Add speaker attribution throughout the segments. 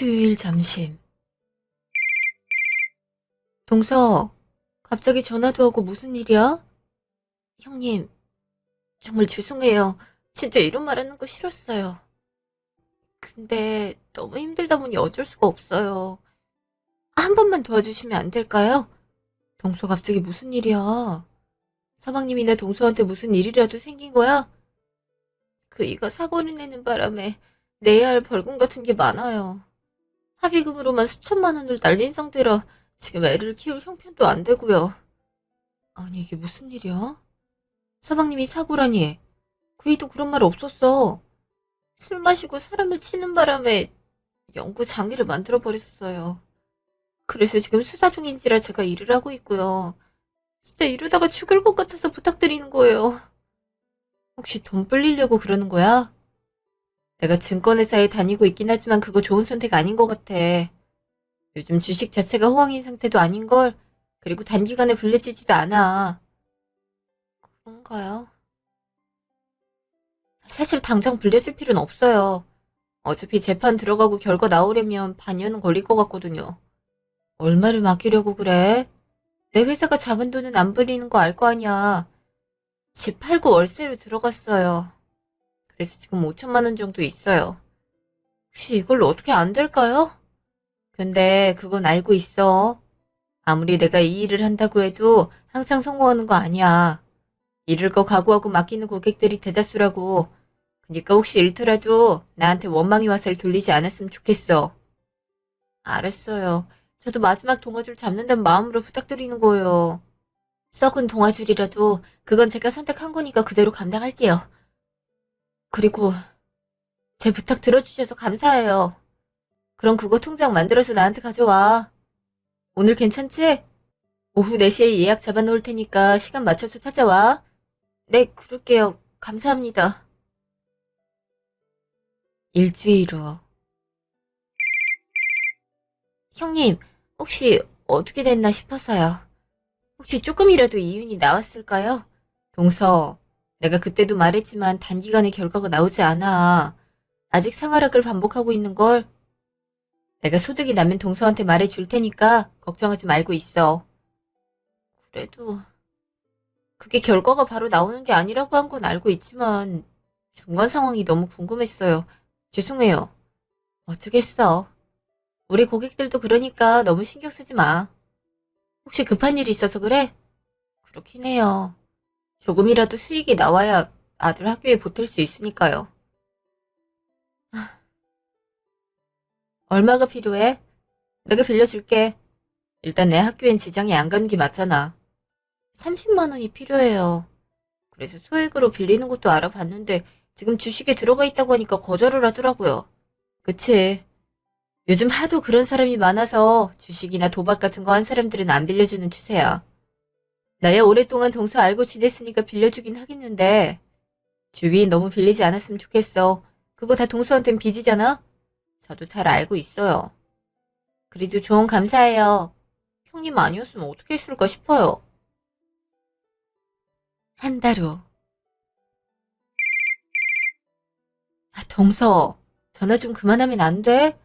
Speaker 1: 수요일 점심. 동서, 갑자기 전화도 하고 무슨 일이야? 형님, 정말 죄송해요. 진짜 이런 말 하는 거 싫었어요. 근데 너무 힘들다 보니 어쩔 수가 없어요. 한 번만 도와주시면 안 될까요? 동서 갑자기 무슨 일이야? 서방님이나 동서한테 무슨 일이라도 생긴 거야? 그이가 사고를 내는 바람에 내야 할 벌금 같은 게 많아요. 합의금으로만 수천만 원을 날린 상태라 지금 애를 키울 형편도 안 되고요. 아니 이게 무슨 일이야? 서방님이 사고라니. 그이도 그런 말 없었어. 술 마시고 사람을 치는 바람에 영구 장애를 만들어버렸어요. 그래서 지금 수사 중인지라 제가 일을 하고 있고요. 진짜 이러다가 죽을 것 같아서 부탁드리는 거예요. 혹시 돈 불리려고 그러는 거야? 내가 증권회사에 다니고 있긴 하지만 그거 좋은 선택 아닌 것 같아. 요즘 주식 자체가 호황인 상태도 아닌걸. 그리고 단기간에 불려지지도 않아. 그런가요? 사실 당장 불려질 필요는 없어요. 어차피 재판 들어가고 결과 나오려면 반년은 걸릴 것 같거든요. 얼마를 맡기려고 그래? 내 회사가 작은 돈은 안 불리는 거 알 거 아니야. 집 팔고 월세로 들어갔어요. 그래서 지금 5천만 원 정도 있어요. 혹시 이걸로 어떻게 안 될까요? 근데 그건 알고 있어. 아무리 내가 이 일을 한다고 해도 항상 성공하는 거 아니야. 잃을 거 각오하고 맡기는 고객들이 대다수라고. 그니까 혹시 잃더라도 나한테 원망의 화살을 돌리지 않았으면 좋겠어. 알았어요. 저도 마지막 동아줄 잡는다는 마음으로 부탁드리는 거예요. 썩은 동아줄이라도 그건 제가 선택한 거니까 그대로 감당할게요. 그리고 제 부탁 들어주셔서 감사해요. 그럼 그거 통장 만들어서 나한테 가져와. 오늘 괜찮지? 오후 4시에 예약 잡아놓을 테니까 시간 맞춰서 찾아와. 네, 그럴게요. 감사합니다. 일주일 후. 형님, 혹시 어떻게 됐나 싶어서요. 혹시 조금이라도 이윤이 나왔을까요? 동서, 내가 그때도 말했지만 단기간에 결과가 나오지 않아. 아직 상하락을 반복하고 있는걸. 내가 소득이 나면 동서한테 말해줄 테니까 걱정하지 말고 있어. 그래도 그게 결과가 바로 나오는 게 아니라고 한 건 알고 있지만 중간 상황이 너무 궁금했어요. 죄송해요. 어쩌겠어. 우리 고객들도 그러니까 너무 신경 쓰지 마. 혹시 급한 일이 있어서 그래? 그렇긴 해요. 조금이라도 수익이 나와야 아들 학교에 보탤 수 있으니까요. 얼마가 필요해? 내가 빌려줄게. 일단 내 학교엔 지장이 안 가는 게 맞잖아. 30만 원이 필요해요. 그래서 소액으로 빌리는 것도 알아봤는데 지금 주식에 들어가 있다고 하니까 거절을 하더라고요. 그치? 요즘 하도 그런 사람이 많아서 주식이나 도박 같은 거 한 사람들은 안 빌려주는 추세야. 나야 오랫동안 동서 알고 지냈으니까 빌려주긴 하겠는데 주위에 너무 빌리지 않았으면 좋겠어. 그거 다 동서한텐 빚이잖아? 저도 잘 알고 있어요. 그래도 조언 감사해요. 형님 아니었으면 어떻게 했을까 싶어요. 한 달 후. 동서, 전화 좀 그만하면 안 돼?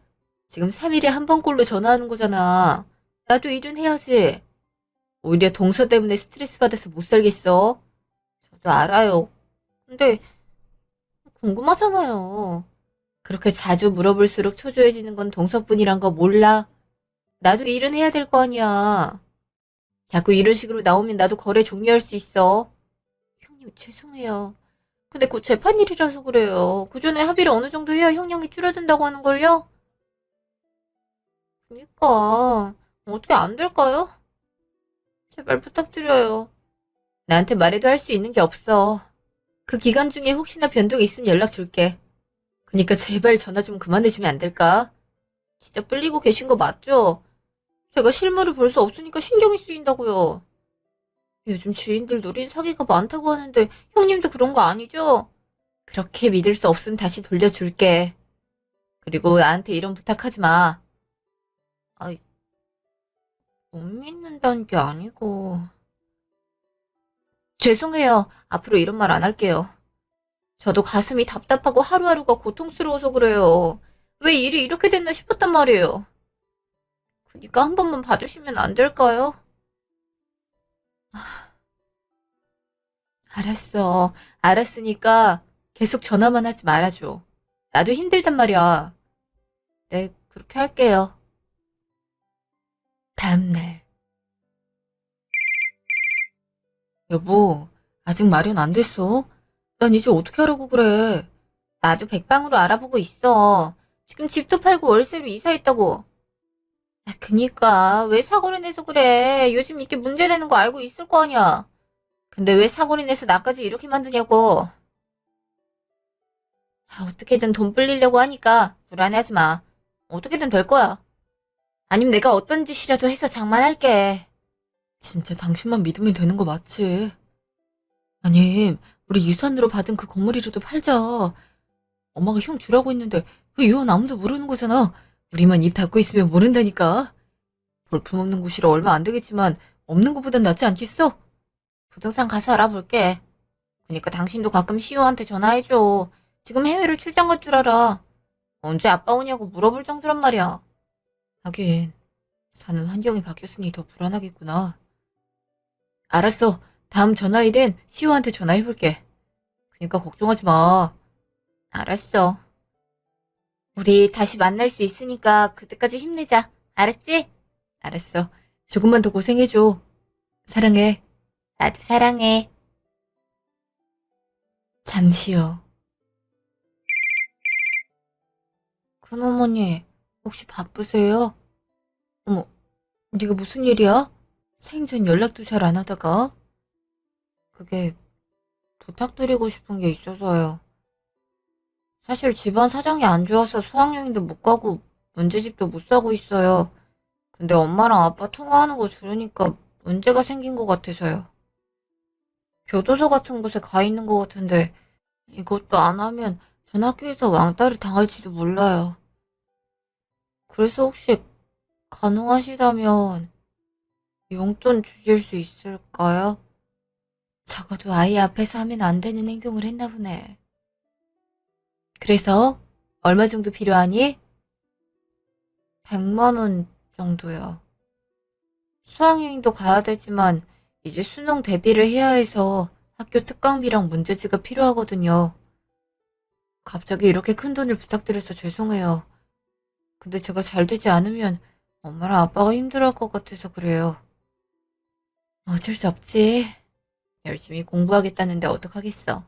Speaker 1: 지금 3일에 한 번꼴로 전화하는 거잖아. 나도 일은 해야지. 오히려 동서 때문에 스트레스 받아서 못 살겠어. 저도 알아요. 근데 궁금하잖아요. 그렇게 자주 물어볼수록 초조해지는 건 동서뿐이란 거 몰라? 나도 일은 해야 될 거 아니야. 자꾸 이런 식으로 나오면 나도 거래 종료할 수 있어. 형님 죄송해요. 근데 곧 재판일이라서 그래요. 그 전에 합의를 어느 정도 해야 형량이 줄어든다고 하는걸요? 그니까 어떻게 안 될까요? 제발 부탁드려요. 나한테 말해도 할 수 있는 게 없어. 그 기간 중에 혹시나 변동 있으면 연락 줄게. 그니까 제발 전화 좀 그만해주면 안 될까? 진짜 뿔리고 계신 거 맞죠? 제가 실물을 볼 수 없으니까 신경이 쓰인다고요. 요즘 주인들 노린 사기가 많다고 하는데 형님도 그런 거 아니죠? 그렇게 믿을 수 없으면 다시 돌려줄게. 그리고 나한테 이런 부탁하지 마. 아이, 못 믿는다는 게 아니고. 죄송해요. 앞으로 이런 말 안 할게요. 저도 가슴이 답답하고 하루하루가 고통스러워서 그래요. 왜 일이 이렇게 됐나 싶었단 말이에요. 그니까 한 번만 봐주시면 안 될까요? 알았어. 알았으니까 계속 전화만 하지 말아줘. 나도 힘들단 말이야. 네, 그렇게 할게요. 다음날. 여보, 아직 마련 안 됐어? 난 이제 어떻게 하라고 그래? 나도 백방으로 알아보고 있어. 지금 집도 팔고 월세로 이사했다고. 아, 그니까 왜 사고를 내서 그래? 요즘 이게 문제되는 거 알고 있을 거 아니야. 근데 왜 사고를 내서 나까지 이렇게 만드냐고. 아, 어떻게든 돈 불리려고 하니까 불안해하지 마. 어떻게든 될 거야. 아니면 내가 어떤 짓이라도 해서 장만할게. 진짜 당신만 믿으면 되는 거 맞지? 아니, 우리 유산으로 받은 그 건물이라도 팔자. 엄마가 형 주라고 했는데 그 이유는 아무도 모르는 거잖아. 우리만 입 닫고 있으면 모른다니까. 볼품없는 곳이라 얼마 안 되겠지만 없는 것보단 낫지 않겠어? 부동산 가서 알아볼게. 그니까 당신도 가끔 시우한테 전화해줘. 지금 해외로 출장 갈 줄 알아. 언제 아빠 오냐고 물어볼 정도란 말이야. 하긴 사는 환경이 바뀌었으니 더 불안하겠구나. 알았어. 다음 전화일엔 시우한테 전화해볼게. 그니까 걱정하지 마. 알았어. 우리 다시 만날 수 있으니까 그때까지 힘내자. 알았지? 알았어. 조금만 더 고생해줘. 사랑해. 나도 사랑해. 잠시요. 큰어머니, 혹시 바쁘세요? 어머, 네가 무슨 일이야? 생전 연락도 잘 안 하다가? 그게 부탁드리고 싶은 게 있어서요. 사실 집안 사정이 안 좋아서 수학여행도 못 가고 문제집도 못 사고 있어요. 근데 엄마랑 아빠 통화하는 거 들으니까 문제가 생긴 것 같아서요. 교도소 같은 곳에 가 있는 것 같은데 이것도 안 하면 전 학교에서 왕따를 당할지도 몰라요. 그래서 혹시 가능하시다면 용돈 주실 수 있을까요? 적어도 아이 앞에서 하면 안 되는 행동을 했나 보네. 그래서 얼마 정도 필요하니? 100만 원 정도요. 수학여행도 가야 되지만 이제 수능 대비를 해야 해서 학교 특강비랑 문제지가 필요하거든요. 갑자기 이렇게 큰 돈을 부탁드려서 죄송해요. 근데 제가 잘 되지 않으면 엄마랑 아빠가 힘들어할 것 같아서 그래요. 어쩔 수 없지. 열심히 공부하겠다는데 어떡하겠어.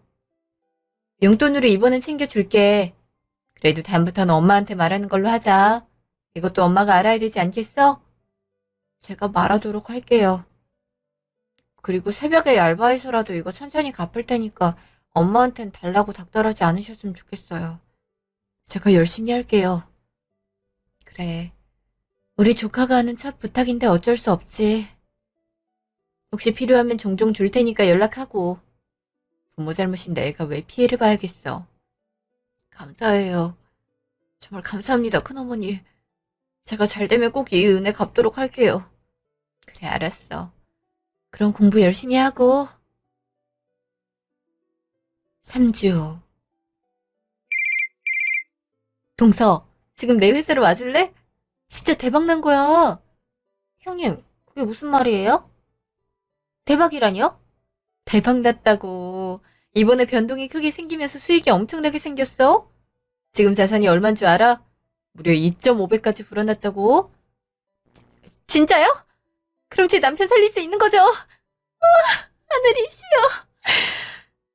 Speaker 1: 용돈으로 이번엔 챙겨줄게. 그래도 다음부터는 엄마한테 말하는 걸로 하자. 이것도 엄마가 알아야 되지 않겠어? 제가 말하도록 할게요. 그리고 새벽에 알바해서라도 이거 천천히 갚을 테니까 엄마한텐 달라고 닥달하지 않으셨으면 좋겠어요. 제가 열심히 할게요. 그래. 우리 조카가 하는 첫 부탁인데 어쩔 수 없지. 혹시 필요하면 종종 줄 테니까 연락하고. 부모 잘못인데 애가 왜 피해를 봐야겠어. 감사해요. 정말 감사합니다, 큰어머니. 제가 잘 되면 꼭 이 은혜 갚도록 할게요. 그래, 알았어. 그럼 공부 열심히 하고. 3주 후. 동서, 지금 내 회사로 와줄래? 진짜 대박 난 거야. 형님, 그게 무슨 말이에요? 대박이라뇨? 대박 났다고. 이번에 변동이 크게 생기면서 수익이 엄청나게 생겼어. 지금 자산이 얼만 줄 알아? 무려 2.5배까지 불어났다고. 진짜요? 그럼 제 남편 살릴 수 있는 거죠? 하늘이시여.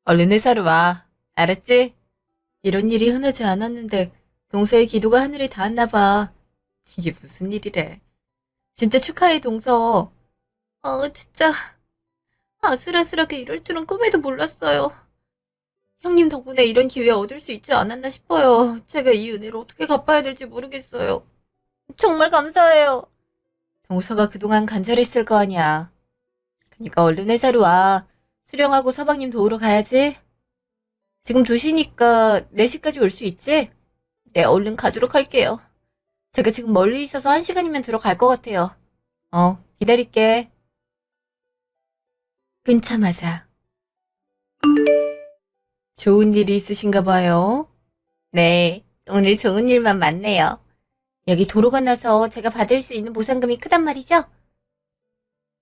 Speaker 1: 얼른 회사로 와. 알았지? 이런 일이 흔하지 않았는데 동서의 기도가 하늘에 닿았나 봐. 이게 무슨 일이래. 진짜 축하해, 동서. 진짜 아슬아슬하게 이럴 줄은 꿈에도 몰랐어요. 형님 덕분에 이런 기회 얻을 수 있지 않았나 싶어요. 제가 이 은혜를 어떻게 갚아야 될지 모르겠어요. 정말 감사해요. 동서가 그동안 간절했을 거 아니야. 그러니까 얼른 회사로 와. 수령하고 서방님 도우러 가야지. 지금 2시니까 4시까지 올 수 있지? 네, 얼른 가도록 할게요. 제가 지금 멀리 있어서 1시간이면 들어갈 것 같아요. 기다릴게. 끊자마자. 좋은 일이 있으신가 봐요. 네, 오늘 좋은 일만 많네요. 여기 도로 건너서 제가 받을 수 있는 보상금이 크단 말이죠?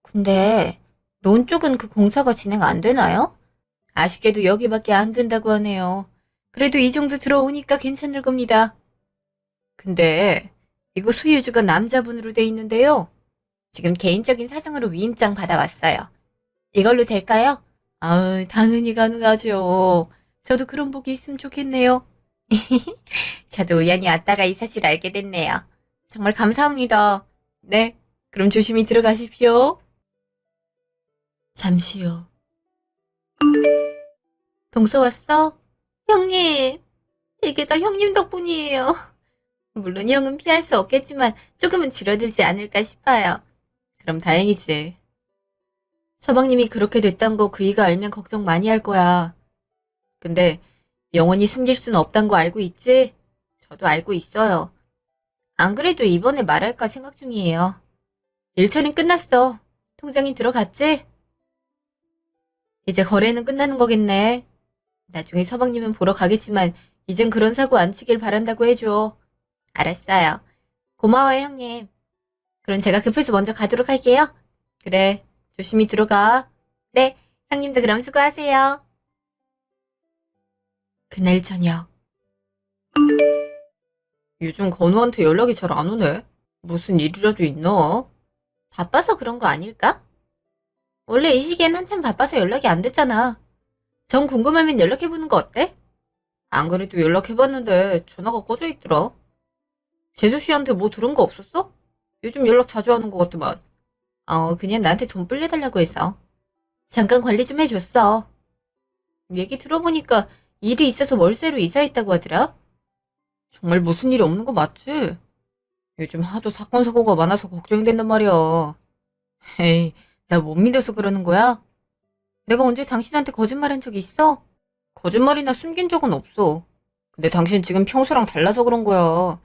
Speaker 1: 근데 논 쪽은 그 공사가 진행 안 되나요? 아쉽게도 여기밖에 안 된다고 하네요. 그래도 이 정도 들어오니까 괜찮을 겁니다. 근데 이거 소유주가 남자분으로 돼 있는데요. 지금 개인적인 사정으로 위임장 받아왔어요. 이걸로 될까요? 당연히 가능하죠. 저도 그런 복이 있으면 좋겠네요. 저도 우연히 왔다가 이 사실 알게 됐네요. 정말 감사합니다. 네, 그럼 조심히 들어가십시오. 잠시요. 동서 왔어? 형님, 이게 다 형님 덕분이에요. 물론 형은 피할 수 없겠지만 조금은 줄어들지 않을까 싶어요. 그럼 다행이지. 서방님이 그렇게 됐단 거 그이가 알면 걱정 많이 할 거야. 근데 영원히 숨길 수는 없단 거 알고 있지? 저도 알고 있어요. 안 그래도 이번에 말할까 생각 중이에요. 일처리는 끝났어. 통장이 들어갔지? 이제 거래는 끝나는 거겠네. 나중에 서방님은 보러 가겠지만 이젠 그런 사고 안 치길 바란다고 해줘. 알았어요. 고마워요, 형님. 그럼 제가 급해서 먼저 가도록 할게요. 그래, 조심히 들어가. 네, 형님도 그럼 수고하세요. 그날 저녁. 요즘 건우한테 연락이 잘 안 오네. 무슨 일이라도 있나? 바빠서 그런 거 아닐까? 원래 이 시기엔 한참 바빠서 연락이 안 됐잖아. 정 궁금하면 연락해보는 거 어때? 안 그래도 연락해봤는데 전화가 꺼져 있더라. 재수 씨한테 뭐 들은 거 없었어? 요즘 연락 자주 하는 것 같더만. 그냥 나한테 돈 불려달라고 해서. 잠깐 관리 좀 해줬어. 얘기 들어보니까 일이 있어서 월세로 이사했다고 하더라. 정말 무슨 일이 없는 거 맞지? 요즘 하도 사건 사고가 많아서 걱정된단 말이야. 에이, 나 못 믿어서 그러는 거야? 내가 언제 당신한테 거짓말한 적이 있어? 거짓말이나 숨긴 적은 없어. 근데 당신 지금 평소랑 달라서 그런 거야.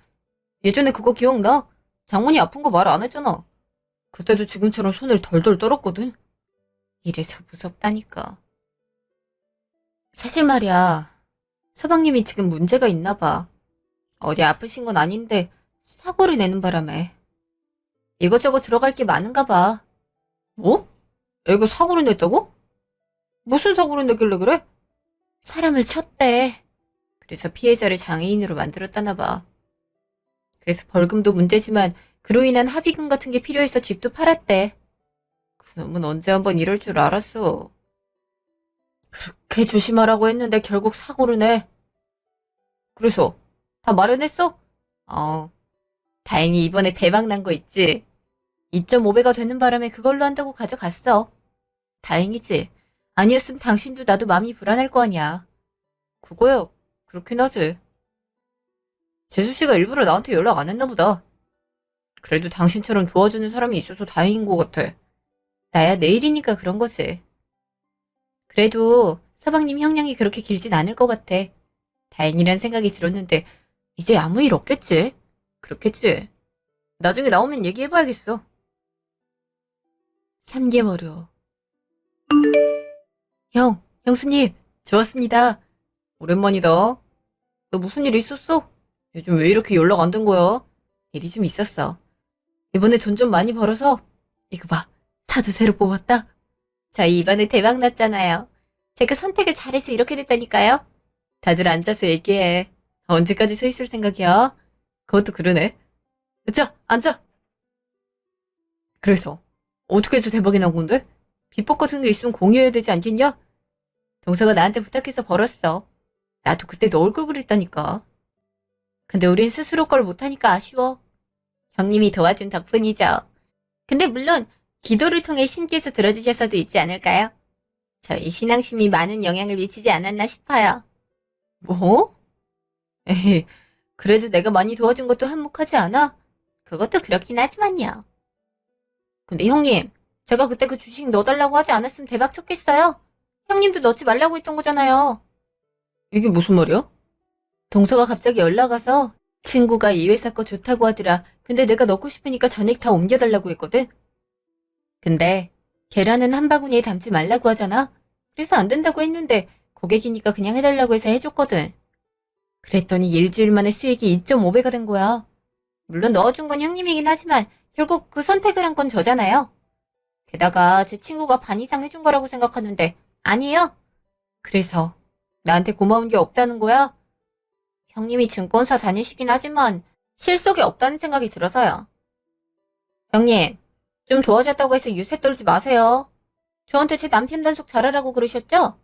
Speaker 1: 예전에 그거 기억나? 장모님 아픈 거 말 안 했잖아. 그때도 지금처럼 손을 덜덜 떨었거든. 이래서 무섭다니까. 사실 말이야. 서방님이 지금 문제가 있나 봐. 어디 아프신 건 아닌데 사고를 내는 바람에 이것저것 들어갈 게 많은가 봐. 뭐? 애가 사고를 냈다고? 무슨 사고를 냈길래 그래? 사람을 쳤대. 그래서 피해자를 장애인으로 만들었다나 봐. 그래서 벌금도 문제지만 그로 인한 합의금 같은 게 필요해서 집도 팔았대. 그놈은 언제 한번 이럴 줄 알았어. 그렇게 조심하라고 했는데 결국 사고를 내. 그래서 다 마련했어? 어, 다행히 이번에 대박 난 거 있지. 2.5배가 되는 바람에 그걸로 한다고 가져갔어. 다행이지. 아니었으면 당신도 나도 마음이 불안할 거 아니야. 그거야, 그렇긴 하지. 재수씨가 일부러 나한테 연락 안 했나 보다. 그래도 당신처럼 도와주는 사람이 있어서 다행인 것 같아. 나야 내일이니까 그런 거지. 그래도 서방님 형량이 그렇게 길진 않을 것 같아. 다행이란 생각이 들었는데 이제 아무 일 없겠지? 그렇겠지? 나중에 나오면 얘기해봐야겠어. 3개월 후. 형수님, 좋았습니다. 오랜만이다. 너 무슨 일 있었어? 요즘 왜 이렇게 연락 안 된 거야? 일이 좀 있었어. 이번에 돈 좀 많이 벌어서 이거 봐, 차도 새로 뽑았다. 저희 이번에 대박 났잖아요. 제가 선택을 잘해서 이렇게 됐다니까요. 다들 앉아서 얘기해. 언제까지 서 있을 생각이야? 그것도 그러네. 자, 앉아. 그래서 어떻게 해서 대박이 난 건데? 비법 같은 게 있으면 공유해야 되지 않겠냐? 동서가 나한테 부탁해서 벌었어. 나도 그때 너 얼굴 그랬다니까. 근데 우린 스스로 걸 못하니까 아쉬워. 형님이 도와준 덕분이죠. 근데 물론 기도를 통해 신께서 들어주셔서도 있지 않을까요? 저희 신앙심이 많은 영향을 미치지 않았나 싶어요. 뭐? 에이, 그래도 내가 많이 도와준 것도 한몫하지 않아? 그것도 그렇긴 하지만요. 근데 형님, 제가 그때 그 주식 넣어달라고 하지 않았으면 대박 쳤겠어요? 형님도 넣지 말라고 했던 거잖아요. 이게 무슨 말이야? 동서가 갑자기 연락 와서 친구가 이 회사 거 좋다고 하더라. 근데 내가 넣고 싶으니까 전액 다 옮겨달라고 했거든. 근데 계란은 한 바구니에 담지 말라고 하잖아. 그래서 안 된다고 했는데 고객이니까 그냥 해달라고 해서 해줬거든. 그랬더니 일주일 만에 수익이 2.5배가 된 거야. 물론 넣어준 건 형님이긴 하지만 결국 그 선택을 한 건 저잖아요. 게다가 제 친구가 반 이상 해준 거라고 생각하는데 아니에요. 그래서 나한테 고마운 게 없다는 거야? 형님이 증권사 다니시긴 하지만 실속이 없다는 생각이 들어서요. 형님, 좀 도와줬다고 해서 유세 떨지 마세요. 저한테 제 남편 단속 잘하라고 그러셨죠?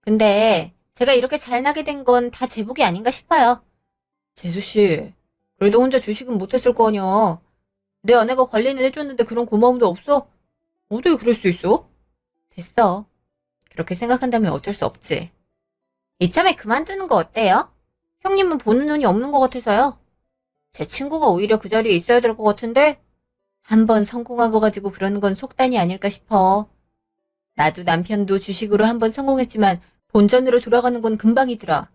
Speaker 1: 근데 제가 이렇게 잘 나게 된 건 다 제 복이 아닌가 싶어요. 재수씨, 그래도 혼자 주식은 못했을 거 아니야. 내 아내가 관리는 해줬는데 그런 고마움도 없어? 어떻게 그럴 수 있어? 됐어. 그렇게 생각한다면 어쩔 수 없지. 이참에 그만두는 거 어때요? 형님은 보는 눈이 없는 것 같아서요. 제 친구가 오히려 그 자리에 있어야 될 것 같은데? 한 번 성공한 거 가지고 그러는 건 속단이 아닐까 싶어. 나도 남편도 주식으로 한 번 성공했지만 본전으로 돌아가는 건 금방이더라.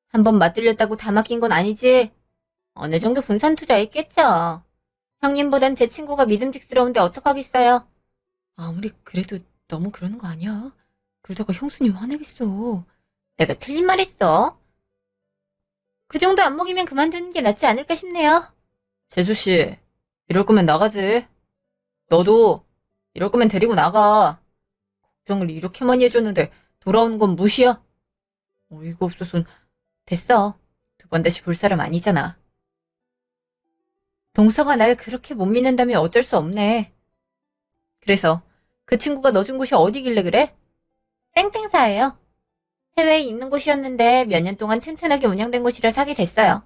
Speaker 1: 한 번 맞들렸다고 다 맡긴 건 아니지? 어느 정도 분산 투자했겠죠. 형님보단 제 친구가 믿음직스러운데 어떡하겠어요? 아무리 그래도 너무 그러는 거 아니야? 그러다가 형수님 화내겠어. 내가 틀린 말 했어? 그 정도 안 먹이면 그만두는 게 낫지 않을까 싶네요. 재수씨, 이럴 거면 나가지. 너도 이럴 거면 데리고 나가. 걱정을 이렇게 많이 해줬는데 돌아오는 건 무시야? 어이가 없어서. 됐어. 두 번 다시 볼 사람 아니잖아. 동서가 날 그렇게 못 믿는다면 어쩔 수 없네. 그래서 그 친구가 넣어준 곳이 어디길래 그래? 땡땡사예요. 해외에 있는 곳이었는데 몇 년 동안 튼튼하게 운영된 곳이라 사게 됐어요.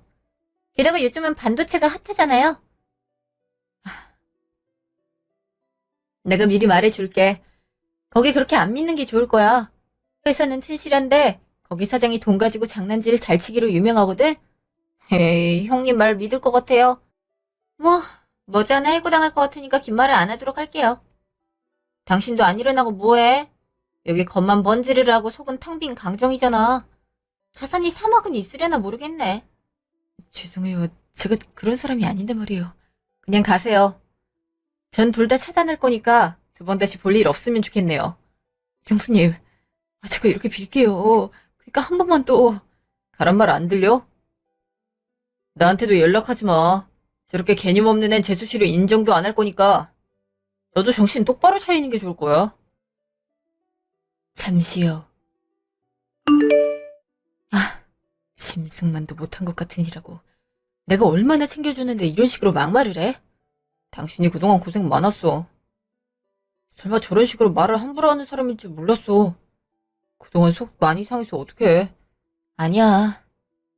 Speaker 1: 게다가 요즘은 반도체가 핫하잖아요. 내가 미리 말해줄게. 거기 그렇게 안 믿는 게 좋을 거야. 회사는 튼실한데 거기 사장이 돈 가지고 장난질 잘 치기로 유명하거든? 에이, 형님 말 믿을 것 같아요. 뭐, 머지않아 해고당할 것 같으니까 긴 말을 안 하도록 할게요. 당신도 안 일어나고 뭐해? 여기 겉만 번지르르 하고 속은 텅 빈 강정이잖아. 자산이 3억은 있으려나 모르겠네. 죄송해요. 제가 그런 사람이 아닌데 말이에요. 그냥 가세요. 전 둘 다 차단할 거니까 두 번 다시 볼 일 없으면 좋겠네요. 경수님, 제가 이렇게 빌게요. 그러니까 한 번만 또 가란 말 안 들려? 나한테도 연락하지 마. 저렇게 개념 없는 앤 재수씨로 인정도 안 할 거니까 너도 정신 똑바로 차리는 게 좋을 거야. 잠시요. 짐승만도 못한 것 같은 이라고. 내가 얼마나 챙겨주는데 이런 식으로 막말을 해? 당신이 그동안 고생 많았어. 설마 저런 식으로 말을 함부로 하는 사람인 줄 몰랐어. 그동안 속 많이 상해서 어떡해. 아니야.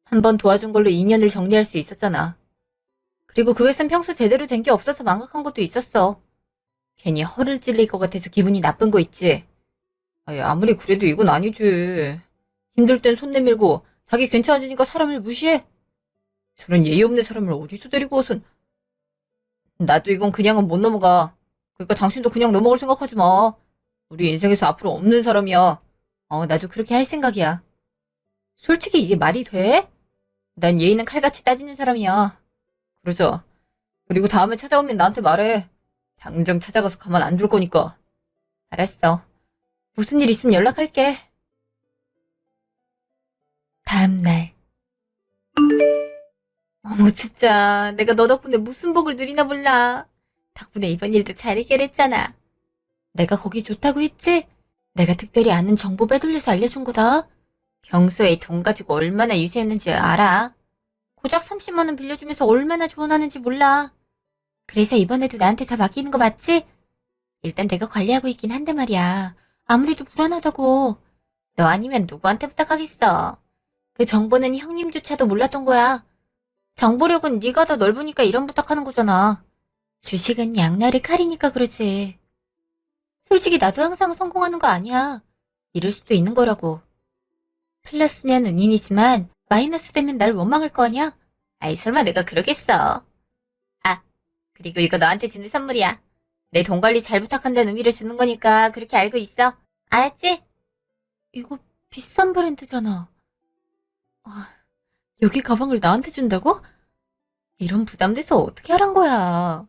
Speaker 1: 한 번 도와준 걸로 인연을 정리할 수 있었잖아. 그리고 그 회사는 평소 제대로 된 게 없어서 망각한 것도 있었어. 괜히 허를 찔릴 것 같아서 기분이 나쁜 거 있지. 아니, 아무리 그래도 이건 아니지. 힘들 땐 손 내밀고 자기 괜찮아지니까 사람을 무시해? 저런 예의 없는 사람을 어디서 데리고 와선. 나도 이건 그냥은 못 넘어가. 그러니까 당신도 그냥 넘어갈 생각하지 마. 우리 인생에서 앞으로 없는 사람이야. 나도 그렇게 할 생각이야. 솔직히 이게 말이 돼? 난 예의는 칼같이 따지는 사람이야. 그러자. 그리고 다음에 찾아오면 나한테 말해. 당장 찾아가서 가만 안 둘 거니까. 알았어. 무슨 일 있으면 연락할게. 다음날. 어머, 진짜. 내가 너 덕분에 무슨 복을 누리나 몰라. 덕분에 이번 일도 잘 해결했잖아. 내가 거기 좋다고 했지? 내가 특별히 아는 정보 빼돌려서 알려준 거다. 경수에 돈 가지고 얼마나 유세했는지 알아. 고작 30만 원 빌려주면서 얼마나 조언하는지 몰라. 그래서 이번에도 나한테 다 맡기는 거 맞지? 일단 내가 관리하고 있긴 한데 말이야. 아무래도 불안하다고. 너 아니면 누구한테 부탁하겠어. 그 정보는 형님조차도 몰랐던 거야. 정보력은 네가 더 넓으니까 이런 부탁하는 거잖아. 주식은 양날의 칼이니까 그러지. 솔직히 나도 항상 성공하는 거 아니야. 이럴 수도 있는 거라고. 플러스면 은인이지만 마이너스 되면 날 원망할 거 아니야? 아이 설마 내가 그러겠어. 아, 그리고 이거 너한테 주는 선물이야. 내 돈 관리 잘 부탁한다는 의미를 주는 거니까 그렇게 알고 있어. 알았지? 이거 비싼 브랜드잖아. 여기 가방을 나한테 준다고? 이런 부담돼서 어떻게 하란 거야.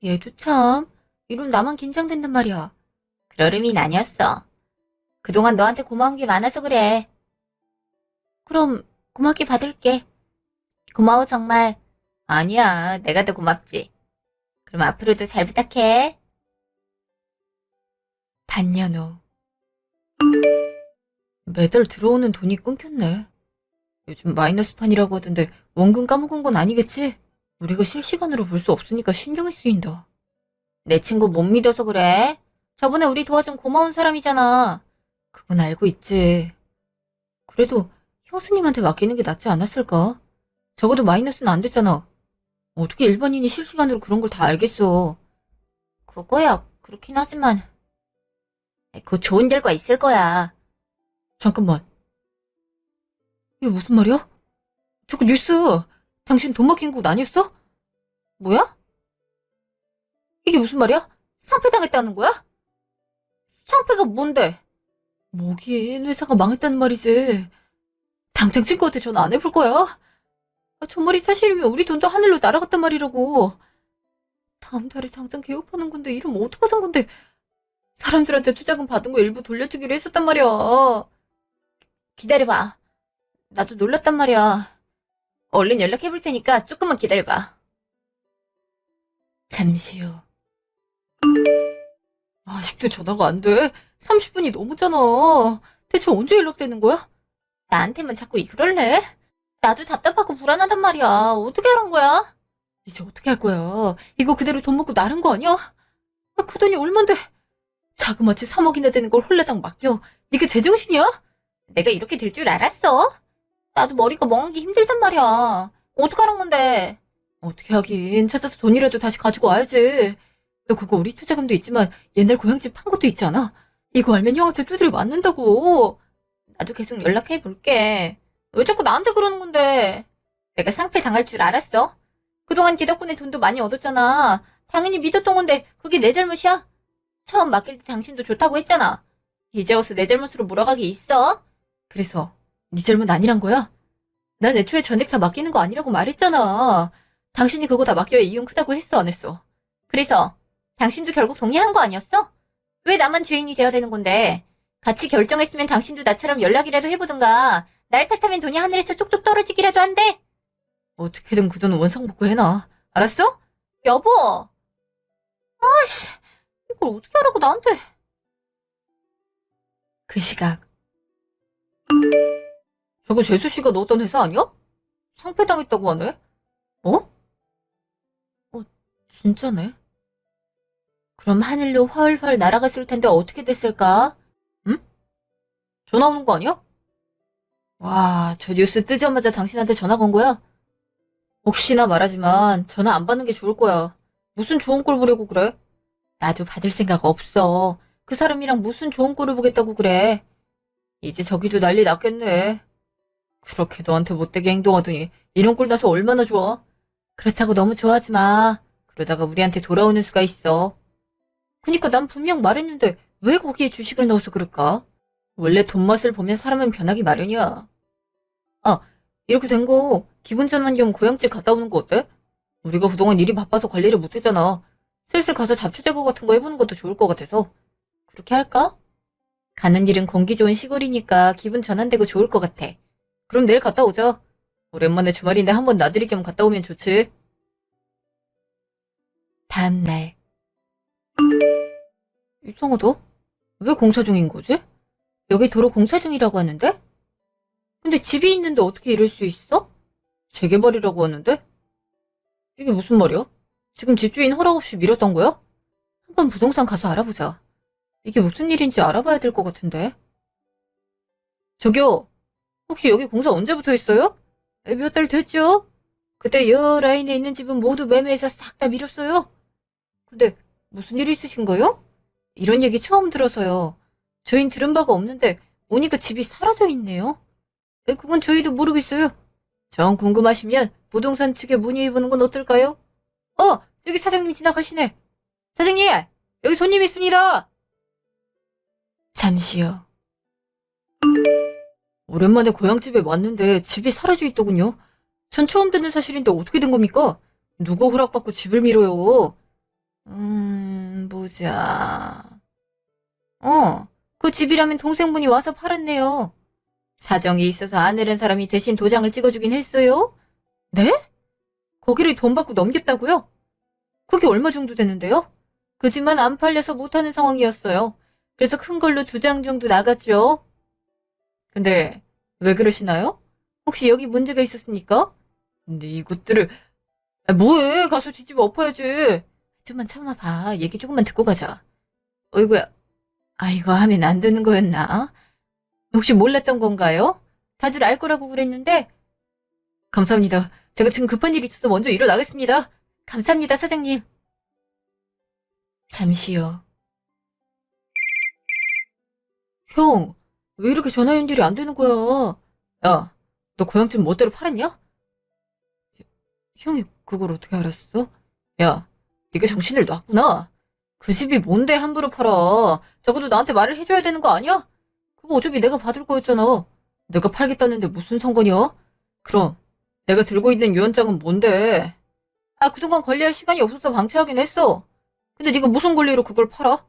Speaker 1: 얘도 참, 이런 나만 긴장된단 말이야. 그럴 의미는 아니었어. 그동안 너한테 고마운 게 많아서 그래. 그럼 고맙게 받을게. 고마워 정말. 아니야, 내가 더 고맙지. 그럼 앞으로도 잘 부탁해. 반년 후. 매달 들어오는 돈이 끊겼네. 요즘 마이너스판이라고 하던데 원금 까먹은 건 아니겠지? 우리가 실시간으로 볼 수 없으니까 신경이 쓰인다. 내 친구 못 믿어서 그래. 저번에 우리 도와준 고마운 사람이잖아. 그건 알고 있지. 그래도 형수님한테 맡기는 게 낫지 않았을까? 적어도 마이너스는 안 됐잖아. 어떻게 일반인이 실시간으로 그런 걸 다 알겠어. 그거야, 그렇긴 하지만. 곧 좋은 결과 있을 거야. 잠깐만. 이게 무슨 말이야? 저거 뉴스. 당신 돈 맡긴 곳 아니었어? 뭐야? 이게 무슨 말이야? 상패당했다는 거야? 상패가 뭔데? 뭐긴 회사가 망했다는 말이지. 당장 친구한테 전화 안 해볼 거야? 저 말이 사실이면 우리 돈도 하늘로 날아갔단 말이라고. 다음 달에 당장 개업하는 건데 이러면 어떡하자는 건데. 사람들한테 투자금 받은 거 일부 돌려주기로 했었단 말이야. 기다려봐. 나도 놀랐단 말이야. 얼른 연락해볼 테니까 조금만 기다려봐. 잠시 후. 아직도 전화가 안 돼. 30분이 넘었잖아. 대체 언제 연락되는 거야? 나한테만 자꾸 그럴래? 나도 답답하고 불안하단 말이야. 어떻게 하란 거야? 이제 어떻게 할 거야? 이거 그대로 돈 먹고 나른 거 아니야? 그 돈이 얼만데? 자그마치 3억이나 되는 걸 홀라당 맡겨. 니가 제정신이야? 내가 이렇게 될 줄 알았어? 나도 머리가 멍한 게 힘들단 말이야. 어떡하란 건데? 어떻게 하긴. 찾아서 돈이라도 다시 가지고 와야지. 너 그거 우리 투자금도 있지만 옛날 고향집 판 것도 있지 않아? 이거 알면 형한테 두드려 맞는다고. 나도 계속 연락해 볼게. 왜 자꾸 나한테 그러는 건데? 내가 상패 당할 줄 알았어? 그동안 걔 덕분에 돈도 많이 얻었잖아. 당연히 믿었던 건데 그게 내 잘못이야? 처음 맡길 때 당신도 좋다고 했잖아. 이제 와서 내 잘못으로 몰아가기 있어? 그래서 네 잘못 아니란 거야? 난 애초에 전액 다 맡기는 거 아니라고 말했잖아. 당신이 그거 다 맡겨야 이윤 크다고 했어, 안 했어? 그래서 당신도 결국 동의한 거 아니었어? 왜 나만 죄인이 돼야 되는 건데? 같이 결정했으면 당신도 나처럼 연락이라도 해보든가. 날 탓하면 돈이 하늘에서 뚝뚝 떨어지기라도 한대. 어떻게든 그 돈은 원상복구 해놔. 알았어? 여보! 아이씨, 이걸 어떻게 하라고 나한테. 그 시각. 저거 재수씨가 넣었던 회사 아니야? 상패당했다고 하네? 어? 진짜네. 그럼 하늘로 훨훨 날아갔을 텐데 어떻게 됐을까? 응? 전화 오는 거 아니야? 와, 저 뉴스 뜨자마자 당신한테 전화 건 거야? 혹시나 말하지만 전화 안 받는 게 좋을 거야. 무슨 좋은 꼴 보려고 그래? 나도 받을 생각 없어. 그 사람이랑 무슨 좋은 꼴을 보겠다고 그래. 이제 저기도 난리 났겠네. 그렇게 너한테 못되게 행동하더니 이런 꼴 나서 얼마나 좋아? 그렇다고 너무 좋아하지 마. 그러다가 우리한테 돌아오는 수가 있어. 그니까 난 분명 말했는데 왜 거기에 주식을 넣어서 그럴까? 원래 돈 맛을 보면 사람은 변하기 마련이야. 아, 이렇게 된 거 기분 전환 겸 고향집 갔다 오는 거 어때? 우리가 그동안 일이 바빠서 관리를 못했잖아. 슬슬 가서 잡초 제거 같은 거 해보는 것도 좋을 것 같아서. 그렇게 할까? 가는 일은 공기 좋은 시골이니까 기분 전환되고 좋을 것 같아. 그럼 내일 갔다 오자. 오랜만에 주말인데 한번 나들이 겸 갔다 오면 좋지. 다음 날. 이상하다. 왜 공사 중인 거지? 여기 도로 공사 중이라고 하는데? 근데 집이 있는데 어떻게 이럴 수 있어? 재개발이라고 하는데? 이게 무슨 말이야? 지금 집주인 허락 없이 밀었던 거야? 한번 부동산 가서 알아보자. 이게 무슨 일인지 알아봐야 될 것 같은데. 저기요, 혹시 여기 공사 언제부터 했어요? 몇 달 됐죠? 그때 여 라인에 있는 집은 모두 매매해서 싹 다 밀었어요. 근데 무슨 일 있으신 거요? 이런 얘기 처음 들어서요. 저흰 들은 바가 없는데 오니까 집이 사라져 있네요. 그건 저희도 모르겠어요. 정 궁금하시면 부동산 측에 문의해보는 건 어떨까요? 저기 사장님 지나가시네. 사장님, 여기 손님 있습니다. 잠시 후. 오랜만에 고향집에 왔는데 집이 사라져 있더군요. 전 처음 듣는 사실인데 어떻게 된 겁니까? 누구 허락받고 집을 밀어요? 보자. 그 집이라면 동생분이 와서 팔았네요. 사정이 있어서 아내란 사람이 대신 도장을 찍어주긴 했어요? 네? 거기를 돈 받고 넘겼다고요? 그게 얼마 정도 되는데요? 그 집만 안 팔려서 못하는 상황이었어요. 그래서 큰 걸로 2장 정도 나갔죠. 근데 왜 그러시나요? 혹시 여기 문제가 있었습니까? 근데 이것들을 뭐해? 가서 뒤집어 엎어야지. 좀만 참아봐. 얘기 조금만 듣고 가자. 어이구야. 이거 하면 안 되는 거였나? 혹시 몰랐던 건가요? 다들 알 거라고 그랬는데. 감사합니다. 제가 지금 급한 일이 있어서 먼저 일어나겠습니다. 감사합니다, 사장님. 잠시요. 형, 왜 이렇게 전화 연결이 안 되는 거야? 야, 너 고향집 멋대로 팔았냐? 형이 그걸 어떻게 알았어? 야, 네가 정신을 놨구나. 그 집이 뭔데 함부로 팔아. 적어도 나한테 말을 해줘야 되는 거 아니야? 그거 어차피 내가 받을 거였잖아. 내가 팔겠다는데 무슨 상관이야? 그럼 내가 들고 있는 유언장은 뭔데? 그동안 관리할 시간이 없어서 방치하긴 했어. 근데 네가 무슨 권리로 그걸 팔아?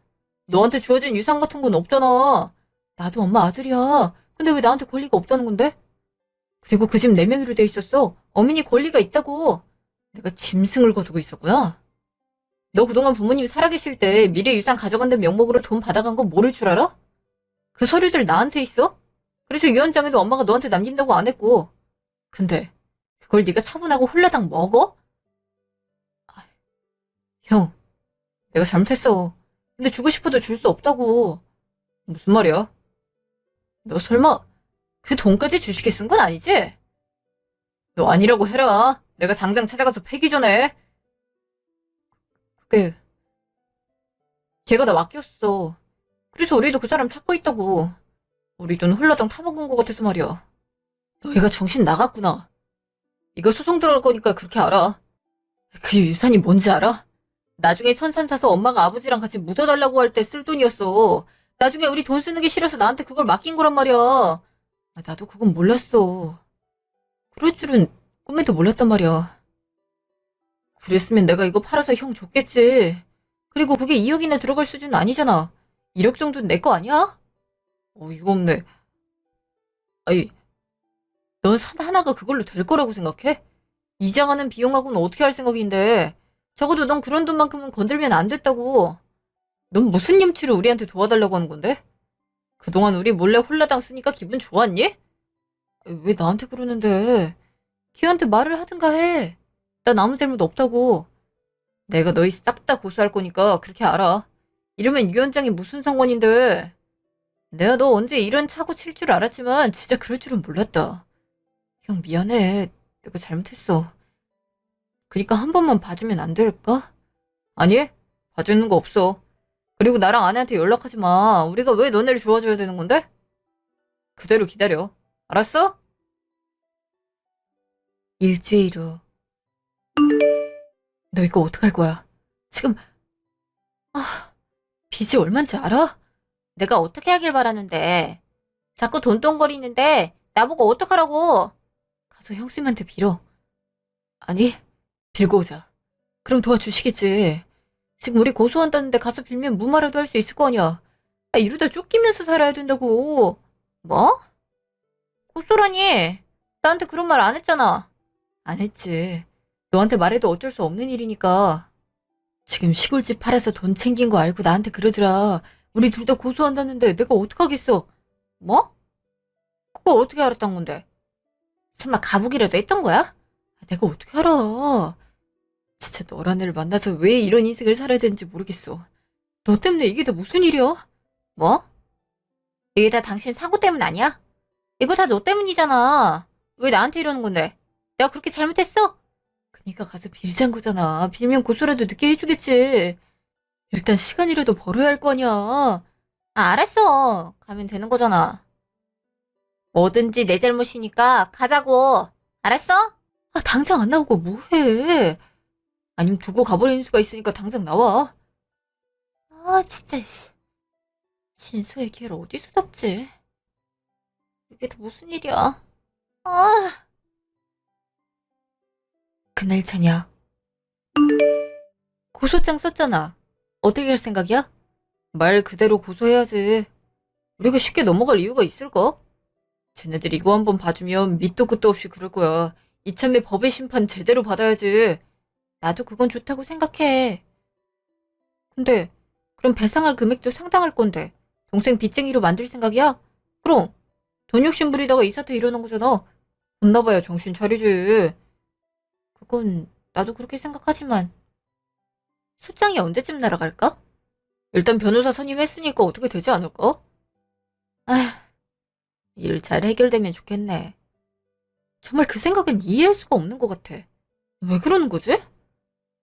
Speaker 1: 너한테 주어진 유산 같은 건 없잖아. 나도 엄마 아들이야. 근데 왜 나한테 권리가 없다는 건데? 그리고 그 집 내 명의로 돼 있었어. 어민이 권리가 있다고. 내가 짐승을 거두고 있었구나. 너 그동안 부모님이 살아계실 때 미래 유산 가져간다는 명목으로 돈 받아간 거 모를 줄 알아? 그 서류들 나한테 있어? 그래서 유언장에도 엄마가 너한테 남긴다고 안 했고. 근데 그걸 네가 처분하고 홀라당 먹어? 아, 형, 내가 잘못했어. 근데 주고 싶어도 줄 수 없다고. 무슨 말이야? 너 설마 그 돈까지 주식에 쓴 건 아니지? 너 아니라고 해라. 내가 당장 찾아가서 패기 전에. 그게 걔가 나 맡겼어. 그래서 우리도 그 사람 찾고 있다고. 우리 돈 홀라당 타먹은 것 같아서 말이야. 너희가 정신 나갔구나. 이거 소송 들어갈 거니까 그렇게 알아. 그 유산이 뭔지 알아? 나중에 선산 사서 엄마가 아버지랑 같이 묻어달라고 할 때 쓸 돈이었어. 나중에 우리 돈 쓰는 게 싫어서 나한테 그걸 맡긴 거란 말이야. 나도 그건 몰랐어. 그럴 줄은 꿈에도 몰랐단 말이야. 그랬으면 내가 이거 팔아서 형 줬겠지. 그리고 그게 2억이나 들어갈 수준은 아니잖아. 1억 정도는 내 거 아니야? 이거 없네. 아니, 넌 산 하나가 그걸로 될 거라고 생각해? 이장하는 비용하고는 어떻게 할 생각인데. 적어도 넌 그런 돈만큼은 건들면 안 됐다고. 넌 무슨 염치로 우리한테 도와달라고 하는 건데? 그동안 우리 몰래 홀라당 쓰니까 기분 좋았니? 왜 나한테 그러는데? 걔한테 말을 하든가 해. 난 아무 잘못 없다고. 내가 너희 싹 다 고소할 거니까 그렇게 알아. 이러면 유언장이 무슨 상관인데. 내가 너 언제 이런 차고 칠 줄 알았지만 진짜 그럴 줄은 몰랐다. 형 미안해. 내가 잘못했어. 그니까 한 번만 봐주면 안 될까? 아니, 봐주는 거 없어. 그리고 나랑 아내한테 연락하지 마. 우리가 왜 너네를 도와줘야 되는 건데? 그대로 기다려. 알았어? 일주일 후. 너 이거 어떡할 거야? 지금 빚이 얼만지 알아? 내가 어떻게 하길 바라는데. 자꾸 돈돈거리는데 나보고 어떡하라고. 가서 형수님한테 빌어. 아니, 빌고 오자. 그럼 도와주시겠지. 지금 우리 고소한다는데 가서 빌면 무마라도 할 수 있을 거 아니야. 이러다 쫓기면서 살아야 된다고. 뭐? 고소라니. 나한테 그런 말 안 했잖아. 안 했지. 너한테 말해도 어쩔 수 없는 일이니까. 지금 시골집 팔아서 돈 챙긴 거 알고 나한테 그러더라. 우리 둘 다 고소한다는데 내가 어떡하겠어. 뭐? 그걸 어떻게 알았단 건데? 설마 가보기라도 했던 거야? 내가 어떻게 알아. 진짜 너란 애를 만나서 왜 이런 인생을 살아야 되는지 모르겠어. 너 때문에 이게 다 무슨 일이야? 뭐? 이게 다 당신 사고 때문 아니야? 이거 다 너 때문이잖아. 왜 나한테 이러는 건데? 내가 그렇게 잘못했어? 그니까 가서 빌잔 거잖아. 빌면 고소라도 늦게 해주겠지. 일단 시간이라도 벌어야 할 거 아니야. 알았어. 가면 되는 거잖아. 뭐든지 내 잘못이니까 가자고. 알았어? 당장 안 나오고 뭐해. 아니면 두고 가버리는 수가 있으니까 당장 나와. 진짜 씨. 진서의 기회를 어디서 잡지? 이게 다 무슨 일이야? 그날 저녁. 고소장 썼잖아. 어떻게 할 생각이야? 말 그대로 고소해야지. 우리가 쉽게 넘어갈 이유가 있을까? 쟤네들 이거 한번 봐주면 밑도 끝도 없이 그럴 거야. 이참에 법의 심판 제대로 받아야지. 나도 그건 좋다고 생각해. 근데 그럼 배상할 금액도 상당할 건데 동생 빚쟁이로 만들 생각이야? 그럼 돈 욕심 부리다가 이 사태 일어난 거잖아. 혼나봐야 정신 차리지. 그건 나도 그렇게 생각하지만 소장이 언제쯤 날아갈까? 일단 변호사 선임했으니까 어떻게 되지 않을까? 아, 일 잘 해결되면 좋겠네. 정말 그 생각은 이해할 수가 없는 것 같아. 왜 그러는 거지?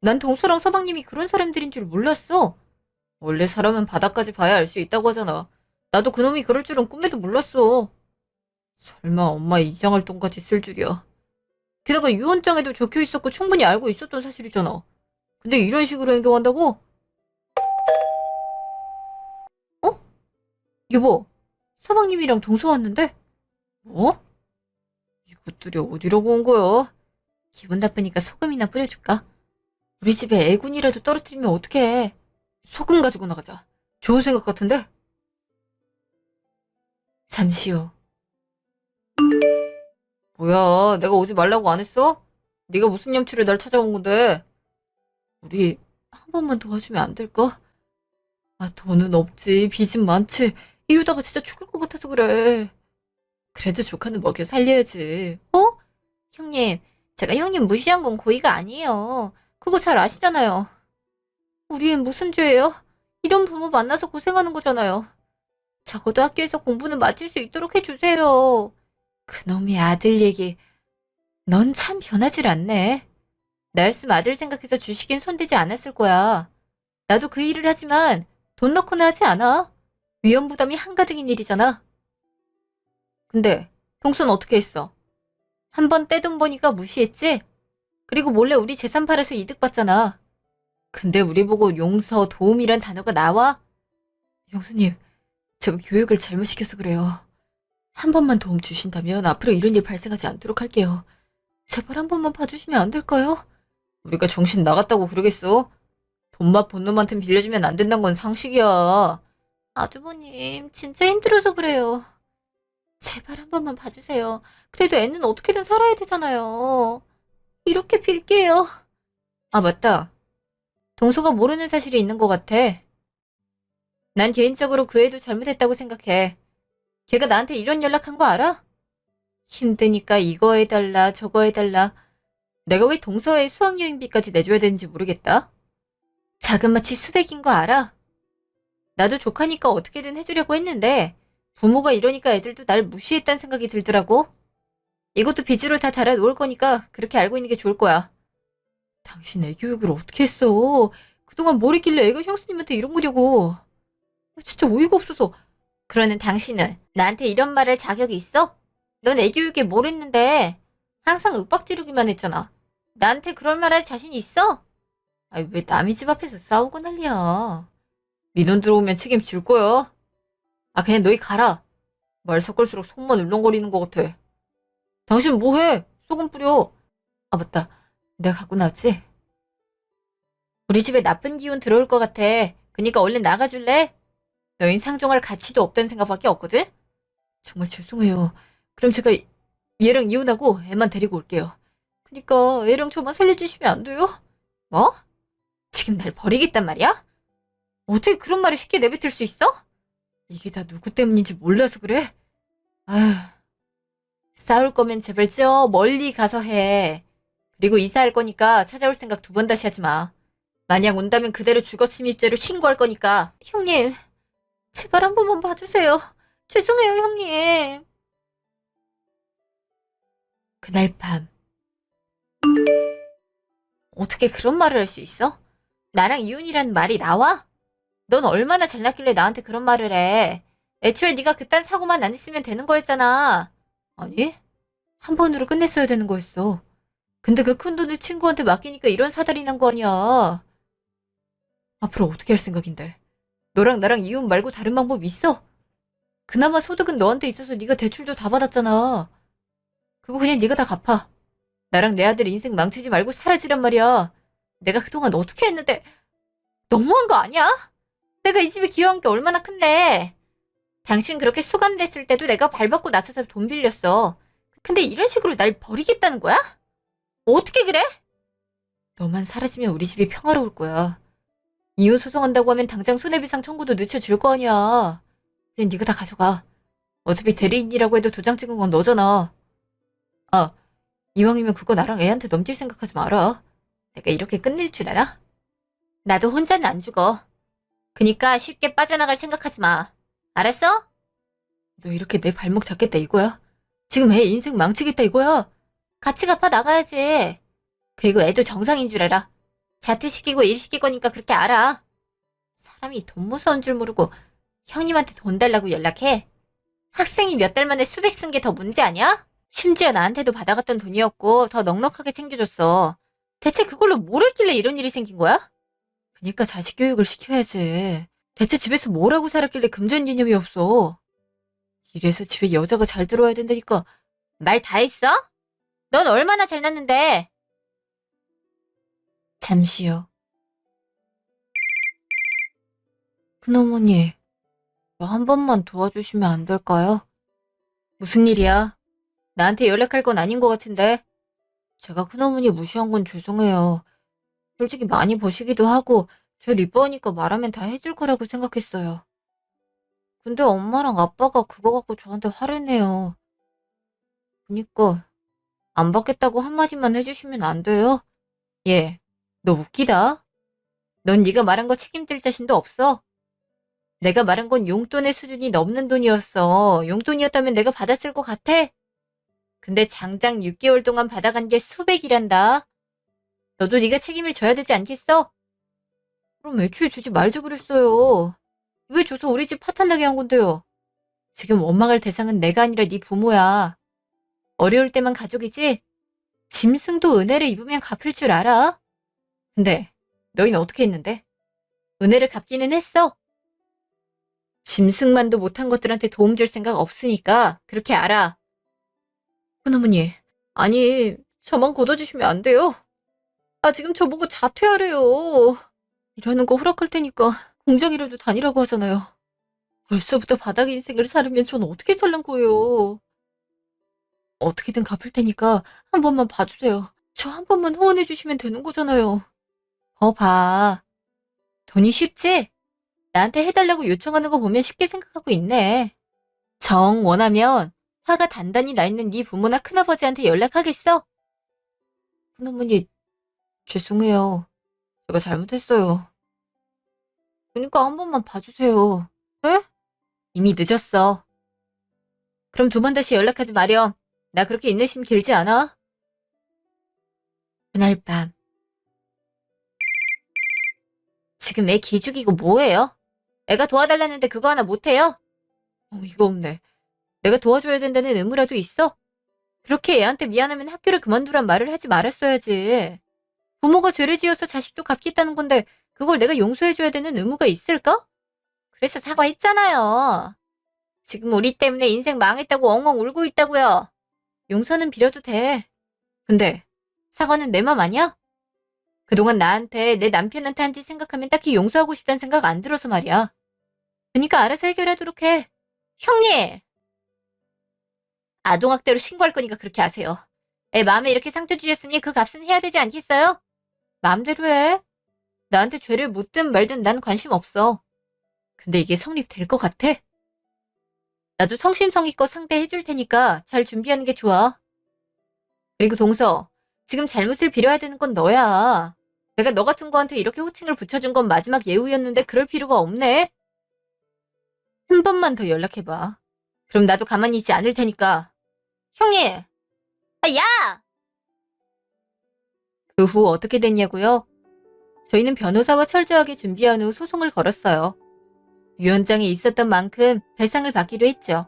Speaker 1: 난 동서랑 서방님이 그런 사람들인 줄 몰랐어. 원래 사람은 바닥까지 봐야 알 수 있다고 하잖아. 나도 그놈이 그럴 줄은 꿈에도 몰랐어. 설마 엄마 이장활동까지 쓸 줄이야. 게다가 유언장에도 적혀 있었고 충분히 알고 있었던 사실이잖아. 근데 이런 식으로 행동한다고? 어? 여보, 서방님이랑 동서 왔는데? 뭐? 이것들이 어디라고 온 거야? 기분 나쁘니까 소금이나 뿌려줄까? 우리 집에 애군이라도 떨어뜨리면 어떡해. 소금 가지고 나가자. 좋은 생각 같은데? 잠시 후. 뭐야, 내가 오지 말라고 안 했어? 네가 무슨 염치로 날 찾아온 건데? 우리 한 번만 도와주면 안 될까? 아, 돈은 없지, 빚은 많지. 이러다가 진짜 죽을 것 같아서 그래. 그래도 조카는 먹여 살려야지. 어? 형님, 제가 형님 무시한 건 고의가 아니에요. 그거 잘 아시잖아요. 우리 애 무슨 죄예요? 이런 부모 만나서 고생하는 거잖아요. 적어도 학교에서 공부는 마칠 수 있도록 해주세요. 그놈의 아들 얘기. 넌 참 변하질 않네. 나였으면 아들 생각해서 주식엔 손대지 않았을 거야. 나도 그 일을 하지만 돈 넣고는 하지 않아. 위험 부담이 한가득인 일이잖아. 근데 동선 어떻게 했어? 한 번 떼돈 버니까 무시했지? 그리고 몰래 우리 재산 팔아서 이득 봤잖아. 근데 우리 보고 용서, 도움이란 단어가 나와? 영수님, 제가 교육을 잘못 시켜서 그래요. 한 번만 도움 주신다면 앞으로 이런 일 발생하지 않도록 할게요. 제발 한 번만 봐주시면 안 될까요? 우리가 정신 나갔다고 그러겠어? 돈맛 본 놈한텐 빌려주면 안 된다는 건 상식이야. 아주버님, 진짜 힘들어서 그래요. 제발 한 번만 봐주세요. 그래도 애는 어떻게든 살아야 되잖아요. 이렇게 빌게요. 아, 맞다. 동서가 모르는 사실이 있는 것 같아. 난 개인적으로 그 애도 잘못했다고 생각해. 걔가 나한테 이런 연락한 거 알아? 힘드니까 이거 해달라, 저거 해달라. 내가 왜 동서의 수학여행비까지 내줘야 되는지 모르겠다. 자그마치 수백인 거 알아? 나도 조카니까 어떻게든 해주려고 했는데 부모가 이러니까 애들도 날 무시했다는 생각이 들더라고. 이것도 빚으로 다 달아놓을 거니까 그렇게 알고 있는 게 좋을 거야. 당신 애 교육을 어떻게 했어? 그동안 뭘 했길래 애가 형수님한테 이런 거냐고. 진짜 어이가 없어서. 그러는 당신은 나한테 이런 말할 자격이 있어? 넌 애 교육에 뭘 했는데 항상 윽박지르기만 했잖아. 나한테 그런 말 할 자신이 있어? 아니, 왜 남의 집 앞에서 싸우고 난리야. 민원 들어오면 책임질 거야. 아, 그냥 너희 가라. 말 섞을수록 속만 울렁거리는 것 같아. 당신 뭐해? 소금 뿌려. 아, 맞다. 내가 갖고 나왔지? 우리 집에 나쁜 기운 들어올 것 같아. 그니까 얼른 나가줄래? 너흰 상종할 가치도 없다는 생각밖에 없거든? 정말 죄송해요. 그럼 제가 얘랑 이혼하고 애만 데리고 올게요. 그니까 애랑 저만 살려주시면 안 돼요? 뭐? 지금 날 버리겠단 말이야? 어떻게 그런 말을 쉽게 내뱉을 수 있어? 이게 다 누구 때문인지 몰라서 그래? 아휴, 싸울 거면 제발 저 멀리 가서 해. 그리고 이사할 거니까 찾아올 생각 두 번 다시 하지 마. 만약 온다면 그대로 주거침입죄로 신고할 거니까. 형님, 제발 한 번만 봐주세요. 죄송해요, 형님. 그날 밤. 어떻게 그런 말을 할 수 있어? 나랑 이혼이라는 말이 나와? 넌 얼마나 잘났길래 나한테 그런 말을 해. 애초에 네가 그딴 사고만 안 했으면 되는 거였잖아. 아니, 한 번으로 끝냈어야 되는 거였어. 근데 그 큰 돈을 친구한테 맡기니까 이런 사달이 난 거 아니야. 앞으로 어떻게 할 생각인데? 너랑 나랑 이혼 말고 다른 방법 있어? 그나마 소득은 너한테 있어서 네가 대출도 다 받았잖아. 그거 그냥 네가 다 갚아. 나랑 내 아들 인생 망치지 말고 사라지란 말이야. 내가 그동안 어떻게 했는데 너무한 거 아니야? 내가 이 집에 기여한 게 얼마나 큰데. 당신 그렇게 수감됐을 때도 내가 발벗고 나서서 돈 빌렸어. 근데 이런 식으로 날 버리겠다는 거야? 어떻게 그래? 너만 사라지면 우리 집이 평화로울 거야. 이혼 소송한다고 하면 당장 손해배상 청구도 늦춰줄 거 아니야. 그냥 네가 다 가져가. 어차피 대리인이라고 해도 도장 찍은 건 너잖아. 아, 이왕이면 그거 나랑 애한테 넘길 생각하지 마라. 내가 이렇게 끝낼 줄 알아? 나도 혼자는 안 죽어. 그니까 쉽게 빠져나갈 생각하지 마. 알았어? 너 이렇게 내 발목 잡겠다 이거야? 지금 애 인생 망치겠다 이거야? 같이 갚아 나가야지. 그리고 애도 정상인 줄 알아. 자퇴시키고 일 시킬 거니까 그렇게 알아. 사람이 돈 무서운 줄 모르고 형님한테 돈 달라고 연락해? 학생이 몇 달 만에 수백 쓴 게 더 문제 아니야? 심지어 나한테도 받아갔던 돈이었고 더 넉넉하게 챙겨줬어. 대체 그걸로 뭘 했길래 이런 일이 생긴 거야? 그니까 자식 교육을 시켜야지. 대체 집에서 뭘 하고 살았길래 금전 개념이 없어. 이래서 집에 여자가 잘 들어와야 된다니까. 말 다 했어? 넌 얼마나 잘났는데. 잠시요. 큰어머니, 저 한 번만 도와주시면 안 될까요? 무슨 일이야? 나한테 연락할 건 아닌 것 같은데. 제가 큰어머니 무시한 건 죄송해요. 솔직히 많이 버시기도 하고 절 이뻐하니까 말하면 다 해줄 거라고 생각했어요. 근데 엄마랑 아빠가 그거 갖고 저한테 화를 내요. 그니까 안 받겠다고 한마디만 해주시면 안 돼요? 얘, 너 웃기다. 넌 네가 말한 거 책임질 자신도 없어. 내가 말한 건 용돈의 수준이 넘는 돈이었어. 용돈이었다면 내가 받았을 것 같아? 근데 장장 6개월 동안 받아간 게 수백이란다. 너도 네가 책임을 져야 되지 않겠어? 그럼 애초에 주지 말자 그랬어요. 왜 줘서 우리 집 파탄나게 한 건데요? 지금 원망할 대상은 내가 아니라 네 부모야. 어려울 때만 가족이지? 짐승도 은혜를 입으면 갚을 줄 알아? 근데 너희는 어떻게 했는데? 은혜를 갚기는 했어? 짐승만도 못한 것들한테 도움 줄 생각 없으니까 그렇게 알아. 큰어머니, 아니 저만 걷어주시면 안 돼요? 아 지금 저보고 자퇴하래요. 이러는 거 허락할 테니까 공장이라도 다니라고 하잖아요. 벌써부터 바닥 인생을 살으면 전 어떻게 살란 거예요. 어떻게든 갚을 테니까 한 번만 봐주세요. 저 한 번만 후원해 주시면 되는 거잖아요. 봐. 돈이 쉽지? 나한테 해달라고 요청하는 거 보면 쉽게 생각하고 있네. 정 원하면 화가 단단히 나 있는 네 부모나 큰아버지한테 연락하겠어? 큰어머니, 죄송해요. 제가 잘못했어요. 그러니까 한 번만 봐주세요. 네? 이미 늦었어. 그럼 두 번 다시 연락하지 마렴. 나 그렇게 인내심 길지 않아? 그날 밤. 지금 애 기죽이고 뭐해요? 애가 도와달라는데 그거 하나 못해요? 이거 없네. 내가 도와줘야 된다는 의무라도 있어? 그렇게 애한테 미안하면 학교를 그만두란 말을 하지 말았어야지. 부모가 죄를 지어서 자식도 갚겠다는 건데 그걸 내가 용서해줘야 되는 의무가 있을까? 그래서 사과했잖아요. 지금 우리 때문에 인생 망했다고 엉엉 울고 있다고요. 용서는 빌어도 돼. 근데 사과는 내 맘 아니야? 그동안 나한테 내 남편한테 한 짓 생각하면 딱히 용서하고 싶다는 생각 안 들어서 말이야. 그러니까 알아서 해결하도록 해. 형님! 아동학대로 신고할 거니까 그렇게 하세요. 애 마음에 이렇게 상처 주셨으니 그 값은 해야 되지 않겠어요? 마음대로 해. 나한테 죄를 묻든 말든 난 관심 없어. 근데 이게 성립될 것 같아? 나도 성심성의껏 상대해줄 테니까 잘 준비하는 게 좋아. 그리고 동서, 지금 잘못을 빌어야 되는 건 너야. 내가 너 같은 거한테 이렇게 호칭을 붙여준 건 마지막 예우였는데 그럴 필요가 없네? 한 번만 더 연락해봐. 그럼 나도 가만히 있지 않을 테니까. 형님! 아, 야! 그 후 어떻게 됐냐고요? 저희는 변호사와 철저하게 준비한 후 소송을 걸었어요. 위원장에 있었던 만큼 배상을 받기로 했죠.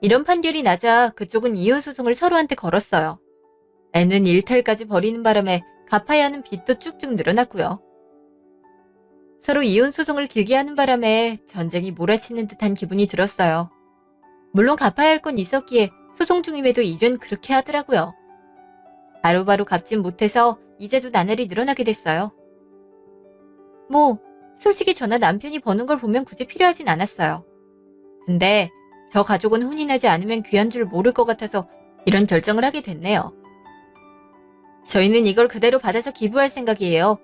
Speaker 1: 이런 판결이 나자 그쪽은 이혼 소송을 서로한테 걸었어요. 애는 일탈까지 벌이는 바람에 갚아야 하는 빚도 쭉쭉 늘어났고요. 서로 이혼 소송을 길게 하는 바람에 전쟁이 몰아치는 듯한 기분이 들었어요. 물론 갚아야 할 건 있었기에 소송 중임에도 일은 그렇게 하더라고요. 바로바로 갚진 못해서 이자도 나날이 늘어나게 됐어요. 뭐 솔직히 저나 남편이 버는 걸 보면 굳이 필요하진 않았어요. 근데 저 가족은 혼인하지 않으면 귀한 줄 모를 것 같아서 이런 결정을 하게 됐네요. 저희는 이걸 그대로 받아서 기부할 생각이에요.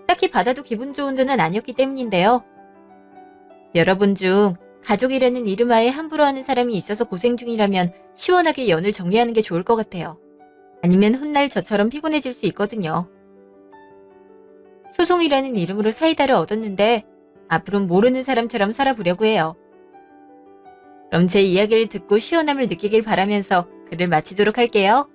Speaker 1: 딱히 받아도 기분 좋은 돈은 아니었기 때문인데요. 여러분 중 가족이라는 이름하에 함부로 하는 사람이 있어서 고생 중이라면 시원하게 연을 정리하는 게 좋을 것 같아요. 아니면 훗날 저처럼 피곤해질 수 있거든요. 소송이라는 이름으로 사이다를 얻었는데 앞으로는 모르는 사람처럼 살아보려고 해요. 그럼 제 이야기를 듣고 시원함을 느끼길 바라면서 글을 마치도록 할게요.